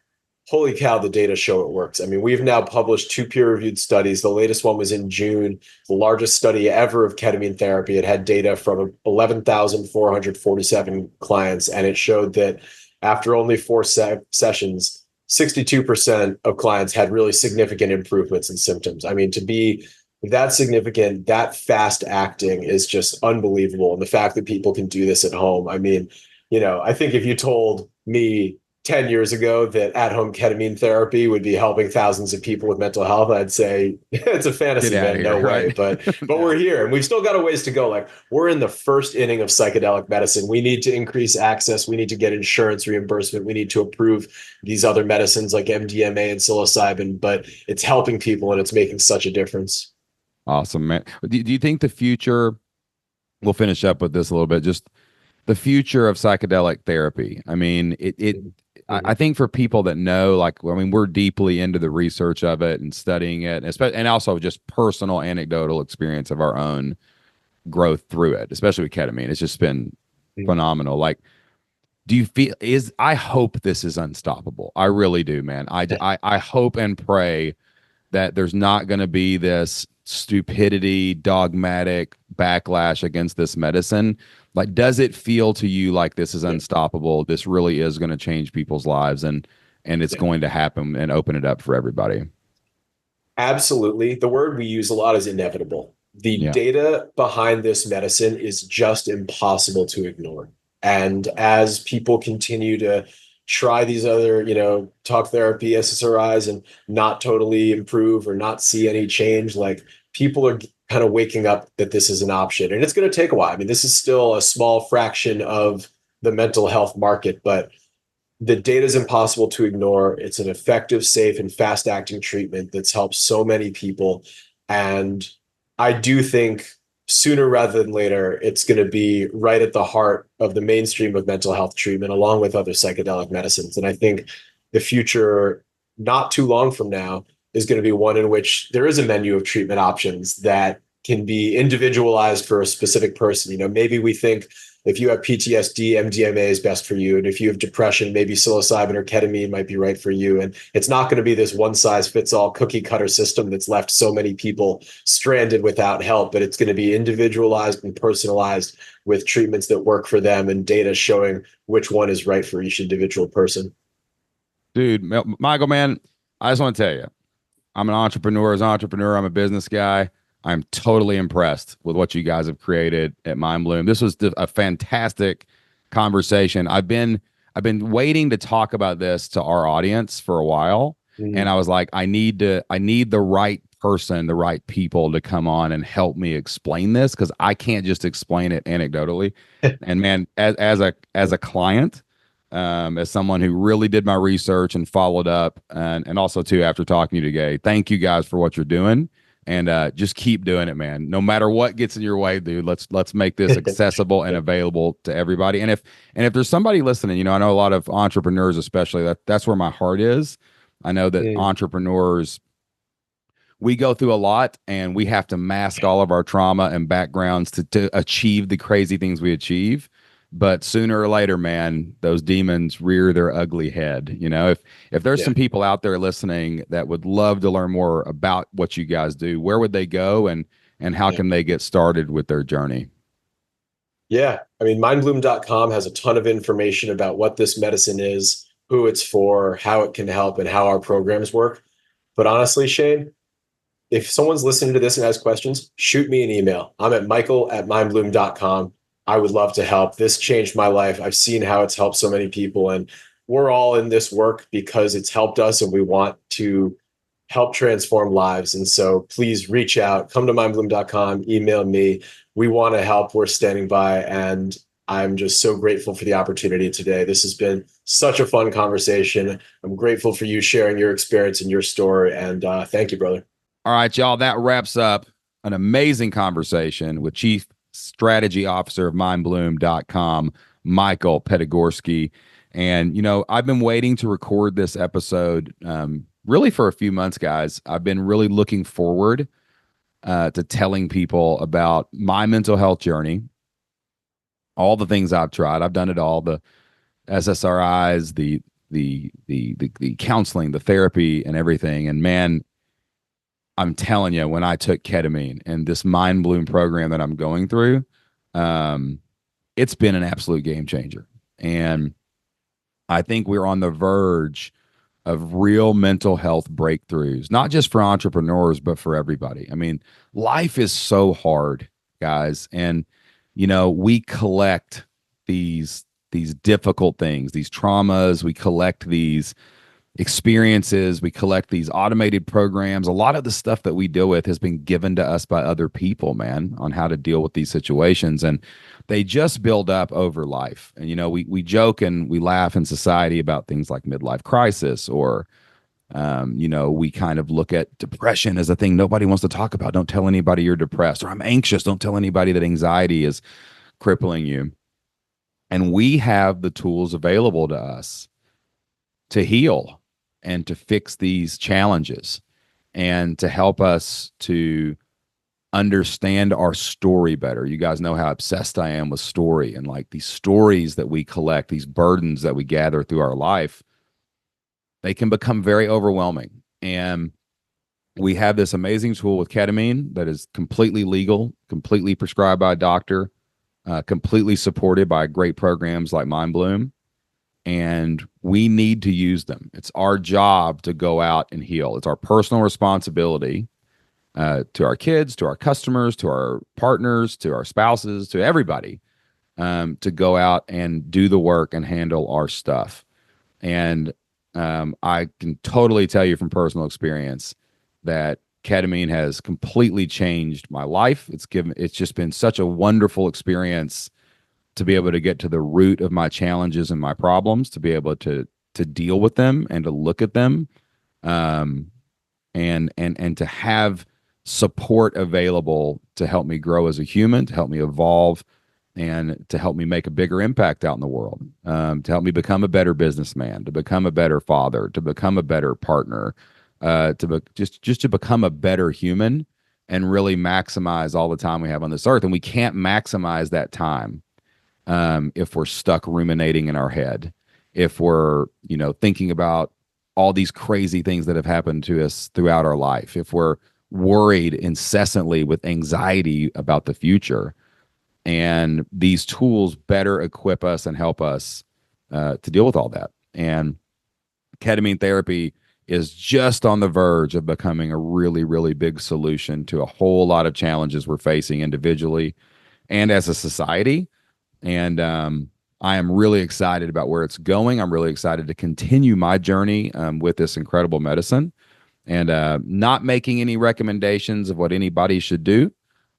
holy cow, the data show it works. I mean, we've now published 2 peer-reviewed studies. The latest one was in June, the largest study ever of ketamine therapy. It had data from 11,447 clients, and it showed that after only 4 sessions, 62% of clients had really significant improvements in symptoms. I mean, to be that significant, that fast acting is just unbelievable. And the fact that people can do this at home, I mean, I think if you told me 10 years ago that at-home ketamine therapy would be helping thousands of people with mental health, I'd say it's a Get fantasy, out of man. here, No way. right? But No. we're here, and we've still got a ways to go. Like, we're in the first inning of psychedelic medicine. We need to increase access. We need to get insurance reimbursement. We need to approve these other medicines like MDMA and psilocybin, but it's helping people and it's making such a difference. Awesome, man. Do you think the future, we'll finish up with this a little bit, just the future of psychedelic therapy? I mean, I Mhm. think for people that know, like, I mean, we're deeply into the research of it and studying it, and also just personal anecdotal experience of our own growth through it, especially with ketamine. It's just been phenomenal. Like, do you feel I hope this is unstoppable. I really do, man. I hope and pray that there's not going to be this stupidity, dogmatic backlash against this medicine. Like, does it feel to you like this is Yeah. unstoppable? This really is going to change people's lives, and it's Yeah. going to happen and open it up for everybody. Absolutely. The word we use a lot is inevitable. The Yeah. data behind this medicine is just impossible to ignore. And as people continue to try these other, talk therapy, SSRIs, and not totally improve or not see any change, like, people are kind of waking up that this is an option. And it's going to take a while. I mean, this is still a small fraction of the mental health market, but the data is impossible to ignore. It's an effective, safe, and fast acting treatment that's helped so many people. And I do think sooner rather than later, it's going to be right at the heart of the mainstream of mental health treatment, along with other psychedelic medicines. And I think the future, not too long from now, is going to be one in which there is a menu of treatment options that can be individualized for a specific person. Maybe we think if you have PTSD, MDMA is best for you. And if you have depression, maybe psilocybin or ketamine might be right for you. And it's not going to be this one size fits all cookie cutter system that's left so many people stranded without help, but it's going to be individualized and personalized with treatments that work for them and data showing which one is right for each individual person. Dude, Michael, man, I just want to tell you, I'm an entrepreneur. As an entrepreneur, I'm a business guy. I'm totally impressed with what you guys have created at Mindbloom. This was a fantastic conversation. I've been waiting to talk about this to our audience for a while, and Mm, I was like, I need the right person, the right people to come on and help me explain this, because I can't just explain it anecdotally. And man, as a client, as someone who really did my research and followed up, and also too after talking to you today, thank you guys for what you're doing, and just keep doing it, man. No matter what gets in your way, dude. Let's make this accessible and available to everybody. And if there's somebody listening, I know a lot of entrepreneurs, especially that's where my heart is. I know that mm, entrepreneurs, we go through a lot, and we have to mask all of our trauma and backgrounds to achieve the crazy things we achieve. But sooner or later, man, those demons rear their ugly head. If there's yeah. some people out there listening that would love to learn more about what you guys do, where would they go, and how Yeah. can they get started with their journey? Yeah. I mean, mindbloom.com has a ton of information about what this medicine is, who it's for, how it can help, and how our programs work. But honestly, Shane, if someone's listening to this and has questions, shoot me an email. I'm at michael@mindbloom.com. I would love to help. This changed my life. I've seen how it's helped so many people. And we're all in this work because it's helped us and we want to help transform lives. And so please reach out, come to mindbloom.com, email me. We want to help. We're standing by. And I'm just so grateful for the opportunity today. This has been such a fun conversation. I'm grateful for you sharing your experience and your story. And thank you, brother. All right, y'all, that wraps up an amazing conversation with Chief Strategy Officer of mindbloom.com, Michael Petegorsky. And, I've been waiting to record this episode really for a few months, guys. I've been really looking forward to telling people about my mental health journey, all the things I've tried. I've done it all, the SSRIs, the counseling, the therapy, and everything. And man, I'm telling you, when I took ketamine and this Mindbloom program that I'm going through, it's been an absolute game changer. And I think we're on the verge of real mental health breakthroughs, not just for entrepreneurs, but for everybody. I mean, life is so hard, guys. And, we collect these difficult things, these traumas, we collect these experiences, we collect these automated programs. A lot of the stuff that we deal with has been given to us by other people, man, on how to deal with these situations. And they just build up over life. And, we joke and we laugh in society about things like midlife crisis, or, we kind of look at depression as a thing nobody wants to talk about. Don't tell anybody you're depressed. Or I'm anxious. Don't tell anybody that anxiety is crippling you. And we have the tools available to us to heal and to fix these challenges and to help us to understand our story better. You guys know how obsessed I am with story, and like these stories that we collect, these burdens that we gather through our life, they can become very overwhelming. And we have this amazing tool with ketamine that is completely legal, completely prescribed by a doctor, completely supported by great programs like Mindbloom. And we need to use them. It's our job to go out and heal. It's our personal responsibility to our kids, to our customers, to our partners, to our spouses, to everybody, to go out and do the work and handle our stuff. And I can totally tell you from personal experience that ketamine has completely changed my life. It's just been such a wonderful experience to be able to get to the root of my challenges and my problems, to be able to deal with them and to look at them, and to have support available to help me grow as a human, to help me evolve, and to help me make a bigger impact out in the world, to help me become a better businessman, to become a better father, to become a better partner, just to become a better human and really maximize all the time we have on this earth. And we can't maximize that time if we're stuck ruminating in our head, if we're, thinking about all these crazy things that have happened to us throughout our life, if we're worried incessantly with anxiety about the future. And these tools better equip us and help us to deal with all that. And ketamine therapy is just on the verge of becoming a really, really big solution to a whole lot of challenges we're facing individually and as a society. And I am really excited about where it's going. I'm really excited to continue my journey with this incredible medicine, and not making any recommendations of what anybody should do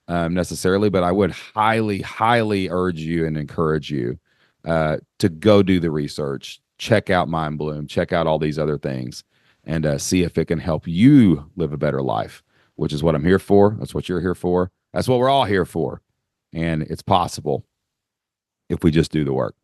necessarily, but I would highly, highly urge you and encourage you to go do the research, check out Mindbloom, check out all these other things, and see if it can help you live a better life, which is what I'm here for. That's what you're here for. That's what we're all here for. And it's possible if we just do the work.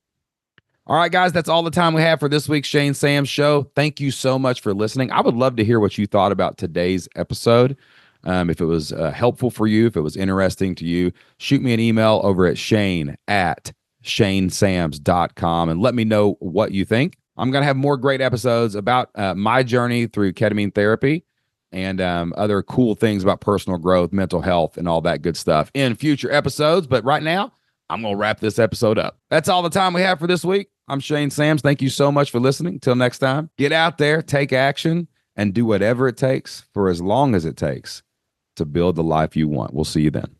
All right, guys, that's all the time we have for this week's Shane Sams Show. Thank you so much for listening. I would love to hear what you thought about today's episode. If it was helpful for you, if it was interesting to you, shoot me an email over at shane@shanesams.com and let me know what you think. I'm going to have more great episodes about my journey through ketamine therapy and other cool things about personal growth, mental health, and all that good stuff in future episodes. But right now, I'm going to wrap this episode up. That's all the time we have for this week. I'm Shane Sams. Thank you so much for listening. Till next time, get out there, take action, and do whatever it takes for as long as it takes to build the life you want. We'll see you then.